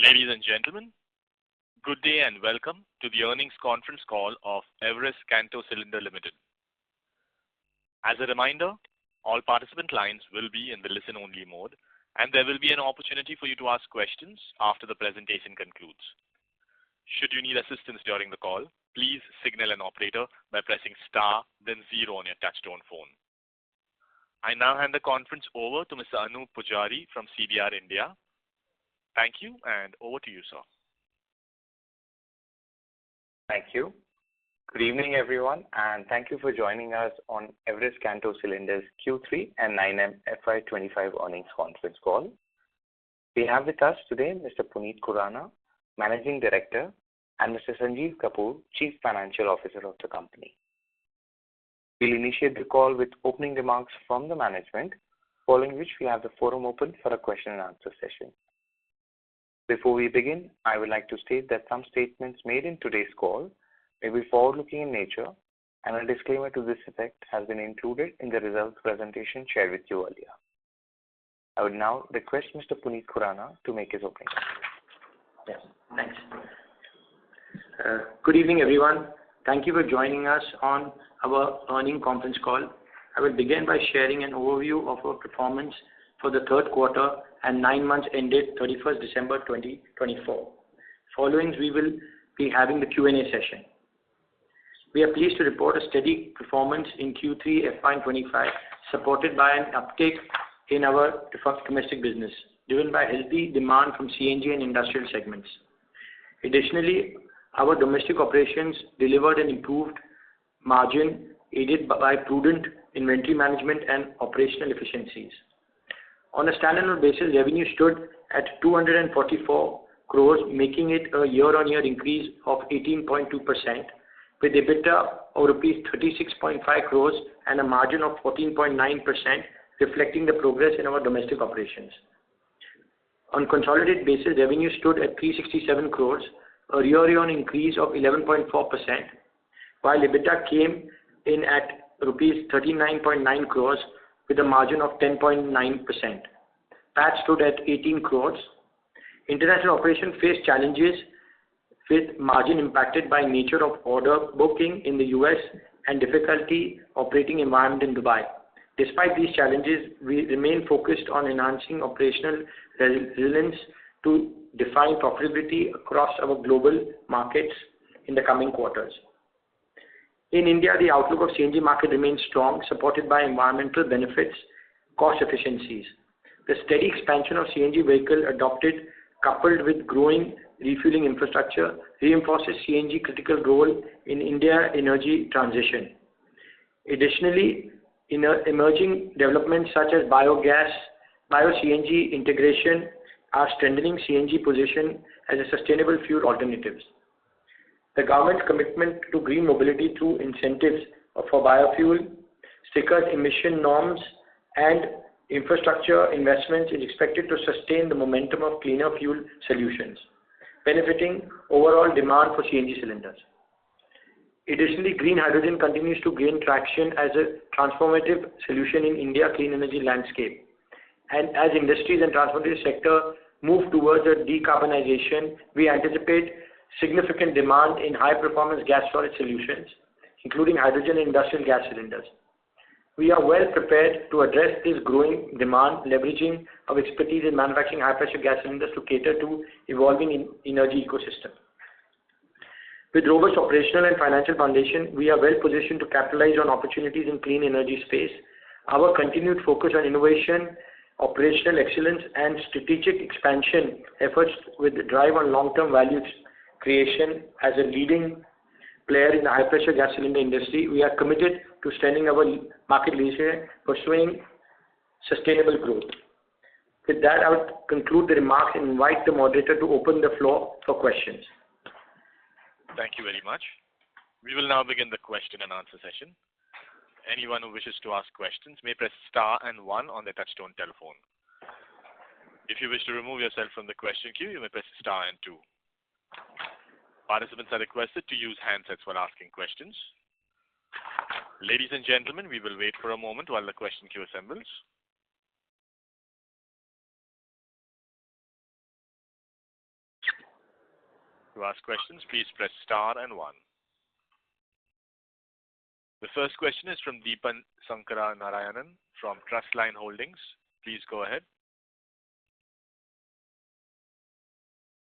Ladies and gentlemen, good day and welcome to the earnings conference call of Everest Kanto Cylinder Limited. As a reminder, all participant lines will be in the listen-only mode, and there will be an opportunity for you to ask questions after the presentation concludes. Should you need assistance during the call, please signal an operator by pressing star then 0 on your touchtone phone. I now hand the conference over to Mr. Anup Pujari from CDR India. Thank you, and over to you, sir. Thank you. Good evening, everyone, and thank you for joining us on Everest Kanto Cylinders Q3 and 9M FY25 earnings conference call. We have with us today Mr. Puneet Khurana, Managing Director, and Mr. Sanjeev Kapoor, Chief Financial Officer of the company. We'll initiate the call with opening remarks from the management, following which we'll have the forum open for a question and answer session. Before we begin, I would like to state that some statements made in today's call may be forward-looking in nature, and a disclaimer to this effect has been included in the results presentation shared with you earlier. I would now request Mr. Puneet Khurana to make his opening. Yes, thanks. Good evening, everyone. Thank you for joining us on our earnings conference call. I will begin by sharing an overview of our performance for the third quarter and 9 months ended 31st December 2024. Following, we will be having the Q&A session. We are pleased to report a steady performance in Q3 FY25, supported by an uptake in our domestic business, driven by healthy demand from CNG and industrial segments. Additionally, our domestic operations delivered an improved margin, aided by prudent inventory management and operational efficiencies. On a standalone basis, revenue stood at 244 crores, making it a year-on-year increase of 18.2%, with EBITDA of rupees 36.5 crores and a margin of 14.9%, reflecting the progress in our domestic operations. On consolidated basis, revenue stood at 367 crores, a year-on-year increase of 11.4%, while EBITDA came in at rupees 39.9 crores with a margin of 10.9%. PAT stood at 18 crores. International operations faced challenges with margin impacted by nature of order booking in the US and difficulty operating environment in Dubai. Despite these challenges, we remain focused on enhancing operational resilience to define profitability across our global markets in the coming quarters. In India, the outlook of CNG market remains strong, supported by environmental benefits, cost efficiencies. The steady expansion of CNG vehicle adopted, coupled with growing refueling infrastructure, reinforces CNG critical role in India energy transition. Additionally, emerging developments such as biogas, bio-CNG integration are strengthening CNG position as a sustainable fuel alternatives. The government's commitment to green mobility through incentives for biofuel, stricter emission norms, and infrastructure investments is expected to sustain the momentum of cleaner fuel solutions, benefiting overall demand for CNG cylinders. Additionally, green hydrogen continues to gain traction as a transformative solution in India's clean energy landscape. And as industries and transportation sector move towards a decarbonization, we anticipate significant demand in high-performance gas storage solutions, including hydrogen and industrial gas cylinders. We are well prepared to address this growing demand, leveraging our expertise in manufacturing high-pressure gas cylinders to cater to evolving energy ecosystem. With robust operational and financial foundation, we are well positioned to capitalize on opportunities in clean energy space. Our continued focus on innovation, operational excellence, and strategic expansion efforts with the drive on long-term value creation as a leading player in the high-pressure gas cylinder industry. We are committed to strengthening our market leadership, pursuing sustainable growth. With that, I would conclude the remarks and invite the moderator to open the floor for questions. Thank you very much. We will now begin the question and answer session. Anyone who wishes to ask questions may press star and 1 on their touchtone telephone. If you wish to remove yourself from the question queue, you may press star and 2. Participants are requested to use handsets while asking questions. Ladies and gentlemen, we will wait for a moment while the question queue assembles. To ask questions, please press star and 1. The first question is from Deepan Sankara Narayanan from Trustline Holdings. Please go ahead.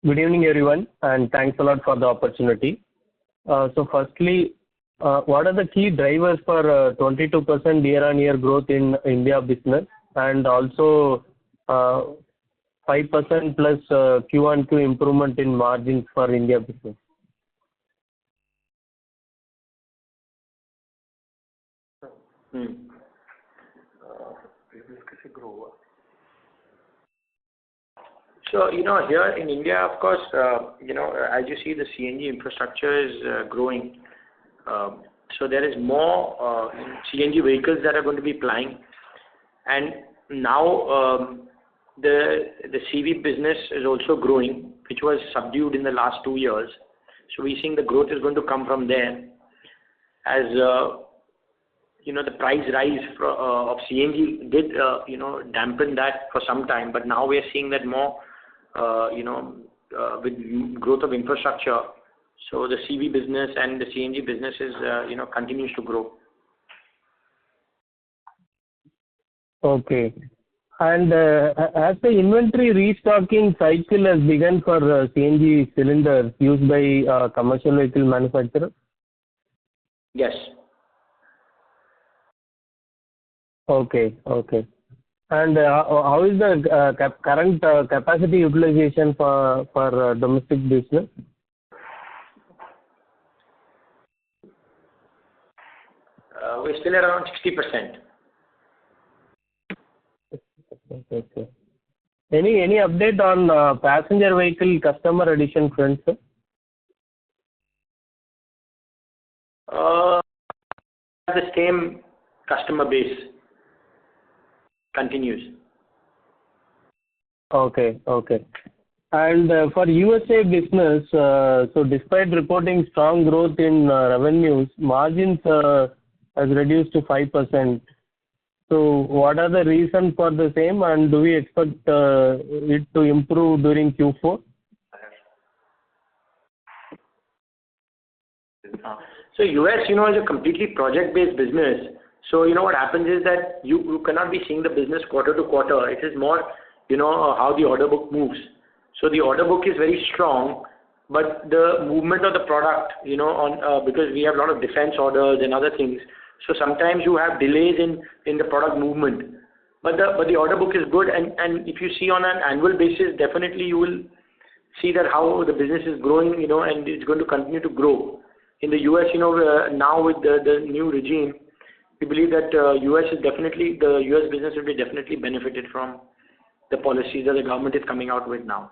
Good evening, everyone, and thanks a lot for the opportunity. So firstly, what are the key drivers for 22% year-on-year growth in India business and also 5% plus Q-on-Q improvement in margins for India business? So, here in India, of course, as you see, the CNG infrastructure is growing. So there is more CNG vehicles that are going to be plying. And now the CV business is also growing, which was subdued in the last 2 years. So we're seeing the growth is going to come from there. As the price rise of CNG did dampen that for some time, but now we are seeing that more with growth of infrastructure. So the CV business and the CNG business is continues to grow. Okay. And as the inventory restocking cycle has begun for CNG cylinders used by commercial vehicle manufacturers? Yes. Okay. And how is the current capacity utilization for domestic business? We're still around 60%. Okay. Any update on passenger vehicle customer addition front, sir? The same customer base continues. Okay. And for USA business, so despite reporting strong growth in revenues, margins has reduced to 5%. So what are the reasons for the same, and do we expect it to improve during Q4? So US, is a completely project-based business. So, what happens is that you cannot be seeing the business quarter to quarter. It is more, how the order book moves. So the order book is very strong, but the movement of the product, because we have a lot of defense orders and other things. So sometimes you have delays in the product movement. But the order book is good, and if you see on an annual basis, definitely you will see that how the business is growing, and it's going to continue to grow. In the US, now with the new regime, we believe that the US business will be definitely benefited from the policies that the government is coming out with now.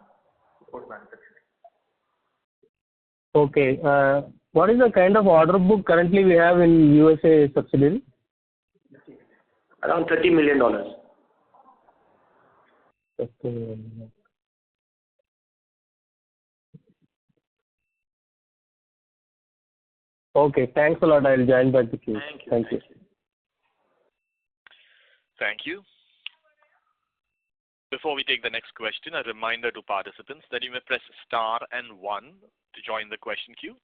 Okay. What is the kind of order book currently we have in USA subsidiary? Around $30 million. Okay, thanks a lot. I'll join back the queue. Thank you. Thank you. Before we take the next question, a reminder to participants that you may press star and 1 to join the question queue.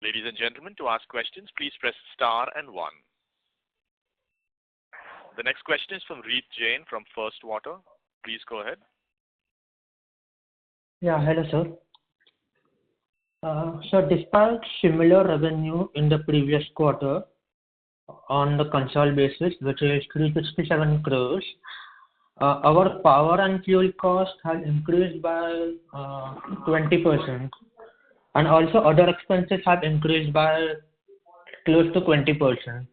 Ladies and gentlemen, to ask questions, please press star and 1. The next question is from Reet Jain from First Water. Please go ahead. Yeah, hello, sir. So despite similar revenue in the previous quarter on the consolidated basis, which is 367 crores, our power and fuel cost has increased by 20%, and also other expenses have increased by close to 20%.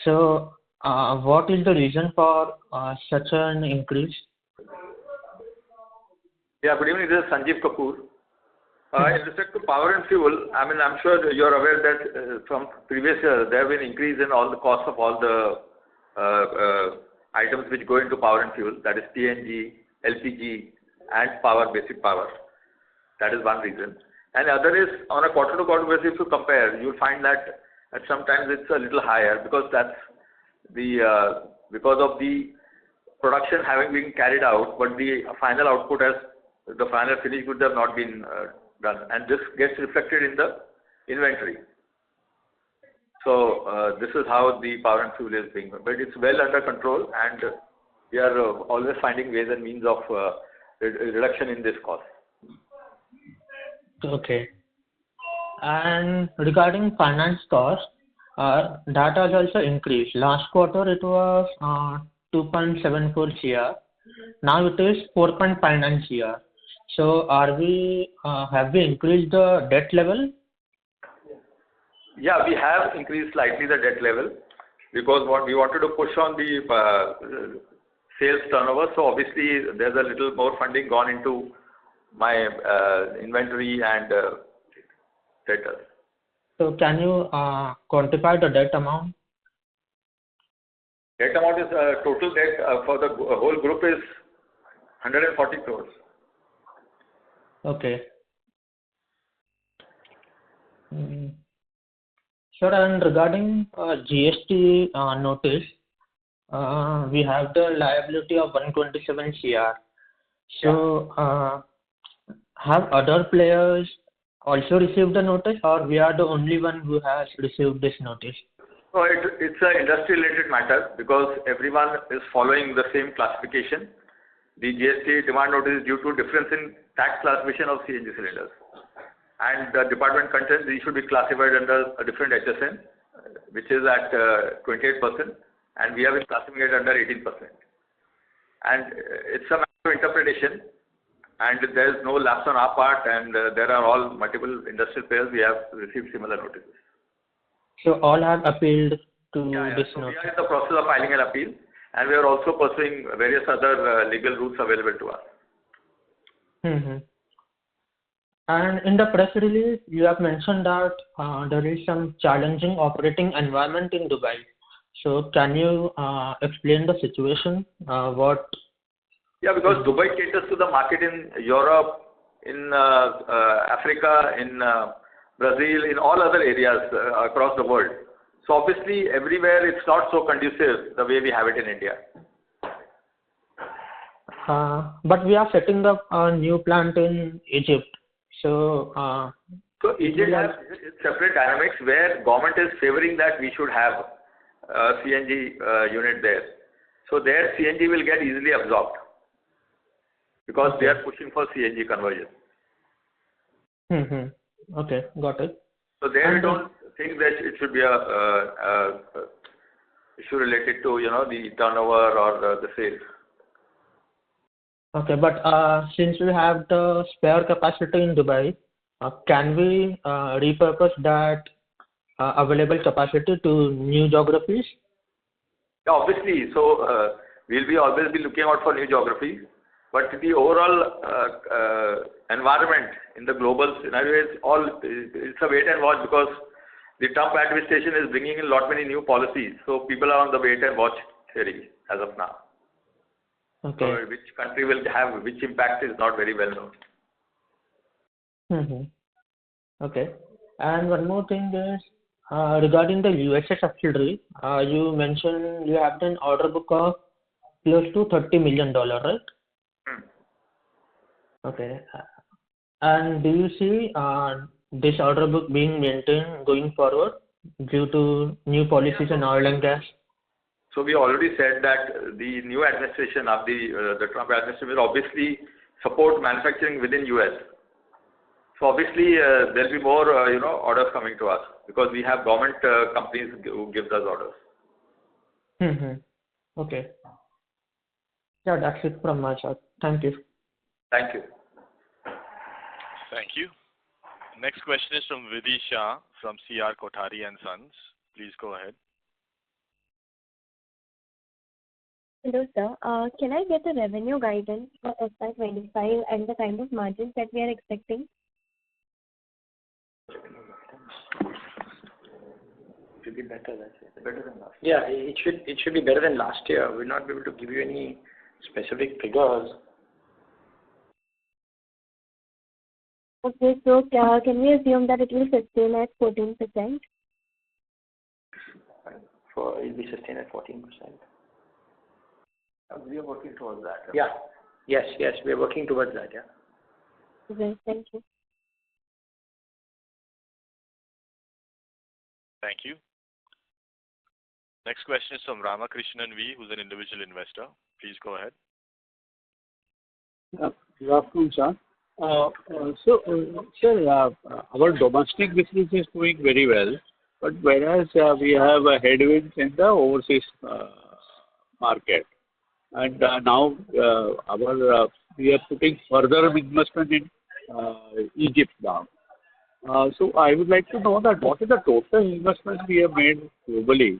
So what is the reason for such an increase? Yeah, good evening. This is Sanjeev Kapoor. In respect to power and fuel, I'm sure you're aware that from previous years there have been increase in all the costs of all the items which go into power and fuel, that is PNG, LPG, and basic power. That is one reason. And the other is on a quarter-to-quarter basis, if you compare, you'll find that sometimes it's a little higher because that's because of the production having been carried out, but the final output has the final finished goods have not been done, and this gets reflected in the inventory. So this is how the power and fuel is being, but it's well under control, and we are always finding ways and means of reduction in this cost. Okay. And regarding finance cost, that has also increased. Last quarter it was 2.74 crore. Now it is 4.59 crore. So have we increased the debt level? Yeah, we have increased slightly the debt level because what we wanted to push on the sales turnover. So obviously there's a little more funding gone into my inventory and debtors. So can you quantify the debt amount? Debt amount is total debt for the whole group is 140 crores. Okay. Sir, and regarding GST notice, we have the liability of 127 crore. So have other players also received the notice, or we are the only one who has received this notice? So it's an industry-related matter because everyone is following the same classification. The GST demand notice is due to difference in tax classification of CNG cylinders. And the department contends these should be classified under a different HSN, which is at 28%, and we have been classifying it under 18%. And it's a matter of interpretation, and there is no lapse on our part, and there are all multiple industrial players. We have received similar notices. So all have appealed to this so notice? We are in the process of filing an appeal, and we are also pursuing various other legal routes available to us. Mm-hmm. And in the press release, you have mentioned that there is some challenging operating environment in Dubai. So can you explain the situation? Yeah, because Dubai caters to the market in Europe, in Africa, in Brazil, in all other areas across the world. So obviously, everywhere it's not so conducive the way we have it in India. But we are setting up a new plant in Egypt. So Egypt has separate dynamics where government is favoring that we should have a CNG unit there. So there CNG will get easily absorbed because they are pushing for CNG conversion. Mm-hmm. Okay, got it. So there we don't think that it should be a issue related to the turnover or the sales. Okay, but since we have the spare capacity in Dubai, can we repurpose that available capacity to new geographies? Yeah, obviously. So we'll always be looking out for new geographies, but the overall environment in the global scenario is it's a wait and watch because the Trump administration is bringing in many new policies. So people are on the wait and watch theory as of now. Okay. So which country will have which impact is not very well known. Mm-hmm. Okay. And one more thing is regarding the USA subsidiary, you mentioned you have an order book of close to $30 million, right? Okay. And do you see this order book being maintained going forward due to new policies in oil and gas? So we already said that the new administration of the Trump administration will obviously support manufacturing within US. So obviously there'll be more orders coming to us because we have government companies who give us orders. Mm-hmm. Okay. Yeah, that's it from my side. Thank you. Thank you. Thank you. Next question is from Vidhi Shah from CR Kothari and Sons. Please go ahead. Hello, sir. Can I get a revenue guidance for FY25 and the kind of margins that we are expecting? It should be better than last year. Yeah, it should be better than last year. We'll not be able to give you any specific figures. Okay, so can we assume that it will sustain at 14%? It will be sustained at 14%. We are working towards that. Yeah. Yes, we are working towards that, yeah. Right. Thank you. Thank you. Next question is from Ramakrishnan V, who's an individual investor. Please go ahead. Good afternoon, sir. Sir, our domestic business is doing very well, but whereas we have headwinds in the overseas market, and now we are putting further investment in Egypt now. So I would like to know that what is the total investment we have made globally,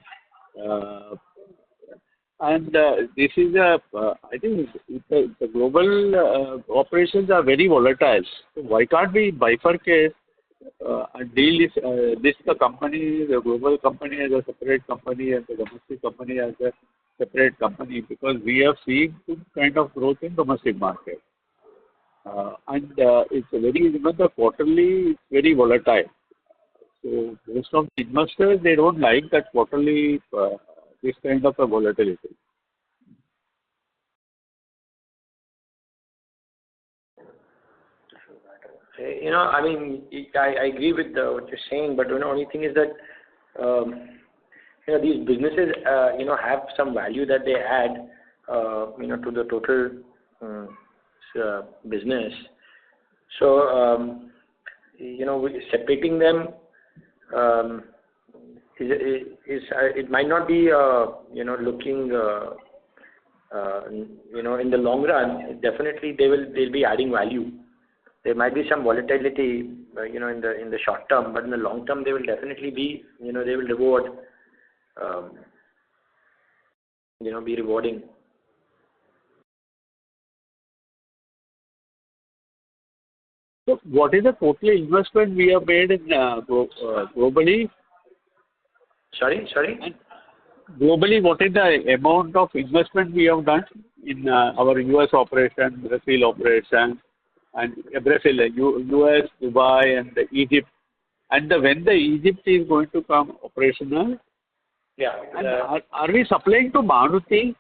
and this is I think the global operations are very volatile. So why can't we bifurcate and deal this the company, the global company as a separate company and the domestic company as a separate company, because we have seen good kind of growth in domestic market. And it's the quarterly is very volatile. So most of the investors, they don't like that quarterly, this kind of a volatility. I mean, I agree with what you're saying, but the only thing is that these businesses have some value that they add to the total business. So separating them it might not be looking in the long run. Definitely they'll be adding value. There might be some volatility in the short term, but in the long term they will definitely be they will reward be rewarding. So what is the total investment we have made in globally? Sorry? And globally, what is the amount of investment we have done in our US operation, Brazil operation, and Brazil, US, Dubai, and Egypt? And when the Egypt is going to come operational? Yeah. And are we supplying to Maruti?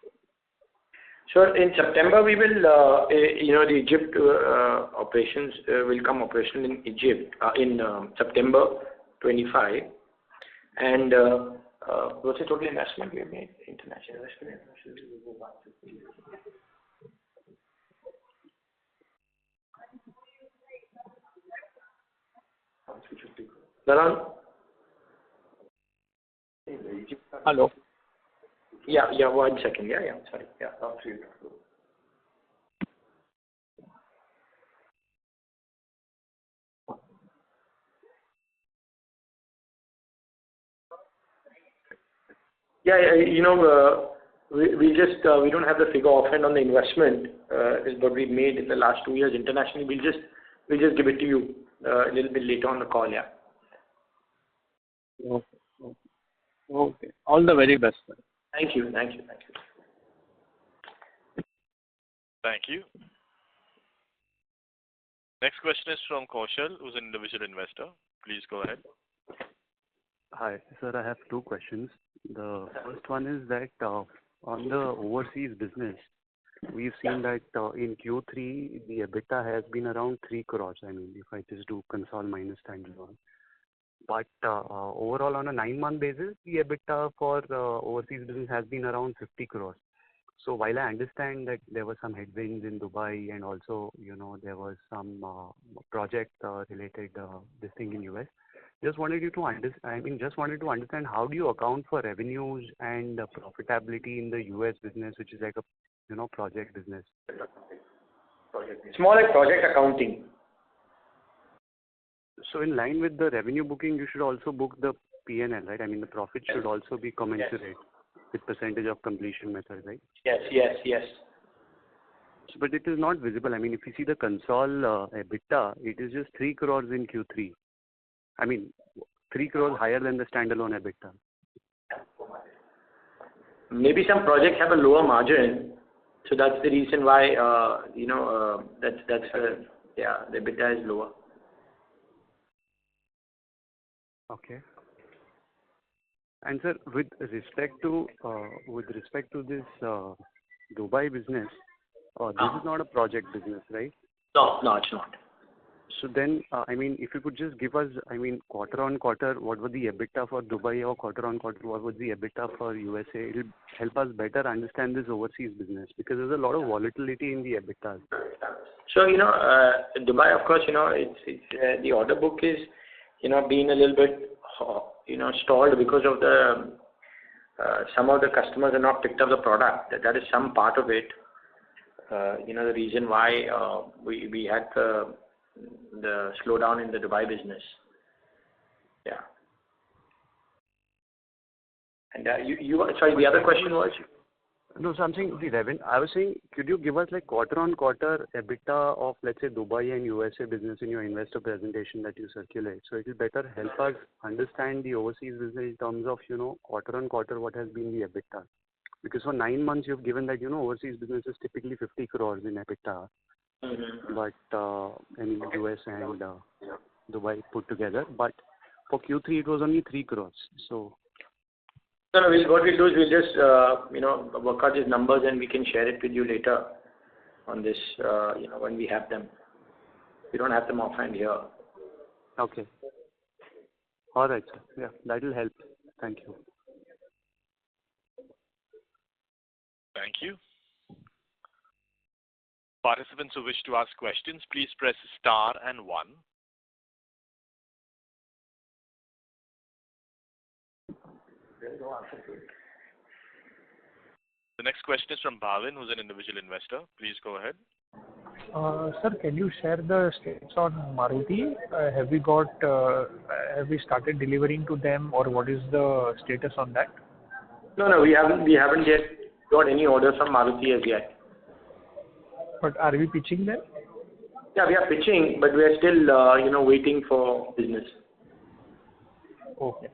So in September we will, the Egypt operations will come operational in Egypt in September 25. And what's the total investment we have made? International investment. Hello. Yeah, 1 second. Yeah, sorry. Yeah. We don't have the figure offhand on the investment is what we made in the last 2 years internationally. We'll just give it to you a little bit later on the call. Yeah. Okay. All the very best, sir. Thank you. Thank you. Next question is from Kaushal, who's an individual investor. Please go ahead. Hi, sir. I have two questions. The first one is that on the overseas business, we've seen that in Q3, the EBITDA has been around 3 crores. I mean, if I just do console minus standalone. But overall, on a 9-month basis, the EBITDA for overseas business has been around 50 crores. So while I understand that there were some headwinds in Dubai and also, there was some project related this thing in US. Just wanted to understand how do you account for revenues and profitability in the US business, which is like a project business. It's more like project accounting. So in line with the revenue booking, you should also book the P&L, right? I mean, the profit should also be commensurate with percentage of completion method, right? Yes. So, but it is not visible. I mean, if you see the console EBITDA, it is just 3 crores in Q3. I mean, 3 crores higher than the standalone EBITDA. Maybe some projects have a lower margin, so that's the reason why the EBITDA is lower. Okay. And sir, with respect to this Dubai business, this is not a project business, right? No, it's not. So then, I mean, if you could just give us, I mean, quarter-on-quarter, what was the EBITDA for Dubai, or quarter-on-quarter, what was the EBITDA for USA? It'll help us better understand this overseas business, because there's a lot of volatility in the EBITDA. So, Dubai, of course, it's the order book is, being a little bit, stalled because of the some of the customers have not picked up the product. That is some part of it. The reason why we had the slowdown in the Dubai business. Yeah. And sorry, the other question was? No, so I'm saying the revenue. I was saying, could you give us like quarter-on-quarter EBITDA of, let's say, Dubai and USA business in your investor presentation that you circulate? So it will better help us understand the overseas business in terms of, quarter-on-quarter, what has been the EBITDA. Because for 9 months, you've given that, overseas business is typically 50 crores in EBITDA. Mm-hmm. But, in US and Dubai put together. But for Q3, it was only 3 crores. So. No, what we'll do is we'll just, work out these numbers and we can share it with you later on this, when we have them. We don't have them offhand here. Okay. All right, sir. Yeah, that will help. Thank you. Thank you. Participants who wish to ask questions, please press star and 1. The next question is from Bhavin, who's an individual investor. Please go ahead. Sir, can you share the status on Maruti? Have we started delivering to them, or what is the status on that? No, we haven't yet got any orders from Maruti as yet. But are we pitching them? Yeah, we are pitching, but we are still, waiting for business. Okay.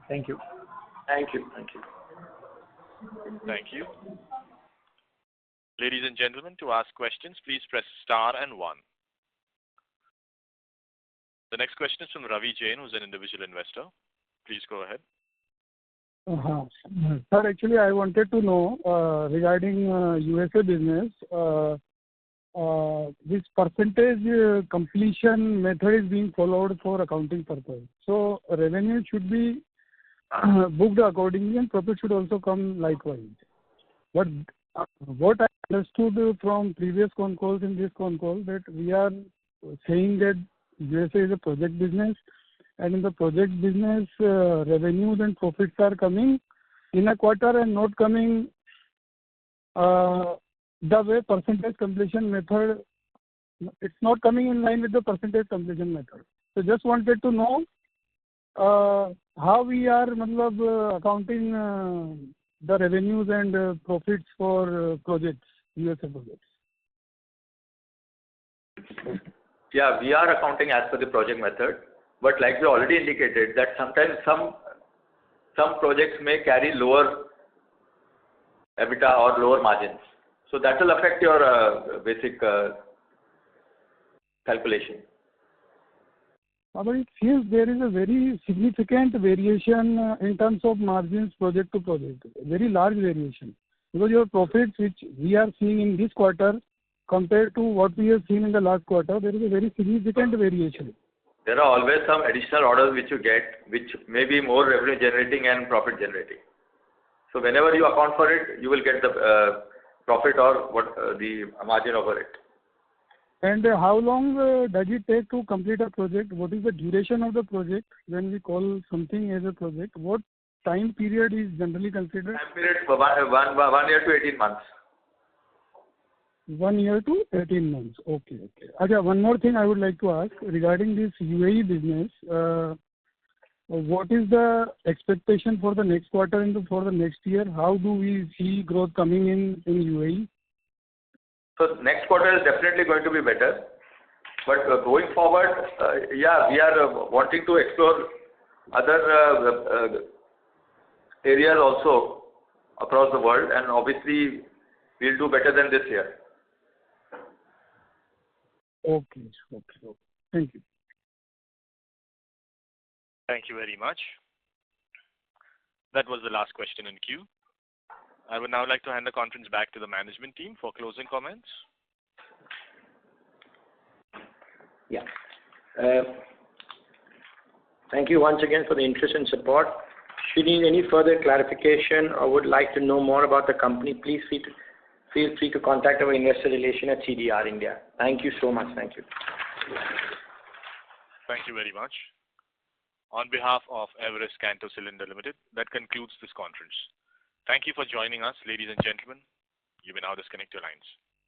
Thank you. Thank you. Thank you. Ladies and gentlemen, to ask questions, please press star and 1. The next question is from Ravi Jain, who's an individual investor. Please go ahead. Sir, actually, I wanted to know regarding USA business, this percentage completion method is being followed for accounting purpose. So revenue should be booked accordingly and profit should also come likewise. But what I understood from previous con calls in this con call, that we are saying that USA is a project business, and in the project business, revenues and profits are coming in a quarter and not coming the way percentage completion method. It's not coming in line with the percentage completion method. So just wanted to know how we are accounting the revenues and profits for projects, USA projects. Yeah, we are accounting as per the project method, but like we already indicated that sometimes some projects may carry lower EBITDA or lower margins. So that will affect your basic calculation. But it seems there is a very significant variation in terms of margins project to project, very large variation. Because your profits which we are seeing in this quarter compared to what we have seen in the last quarter, there is a very significant variation. There are always some additional orders which you get, which may be more revenue generating and profit generating. So whenever you account for it, you will get the profit or the margin over it. And how long does it take to complete a project? What is the duration of the project when we call something as a project? What time period is generally considered? Time period for 1 year to 18 months. 1 year to 18 months. Okay. Ajay, one more thing I would like to ask regarding this UAE business. What is the expectation for the next quarter and for the next year? How do we see growth coming in UAE? So next quarter is definitely going to be better. But going forward, we are wanting to explore other areas also across the world, and obviously we'll do better than this year. Okay. Thank you. Thank you very much. That was the last question in queue. I would now like to hand the conference back to the management team for closing comments. Yeah. Thank you once again for the interest and support. Should you need any further clarification or would like to know more about the company, please feel free to contact our investor relation at CDR India. Thank you so much. Thank you. Thank you very much. On behalf of Everest Kanto Cylinder Limited, that concludes this conference. Thank you for joining us, ladies and gentlemen. You may now disconnect your lines.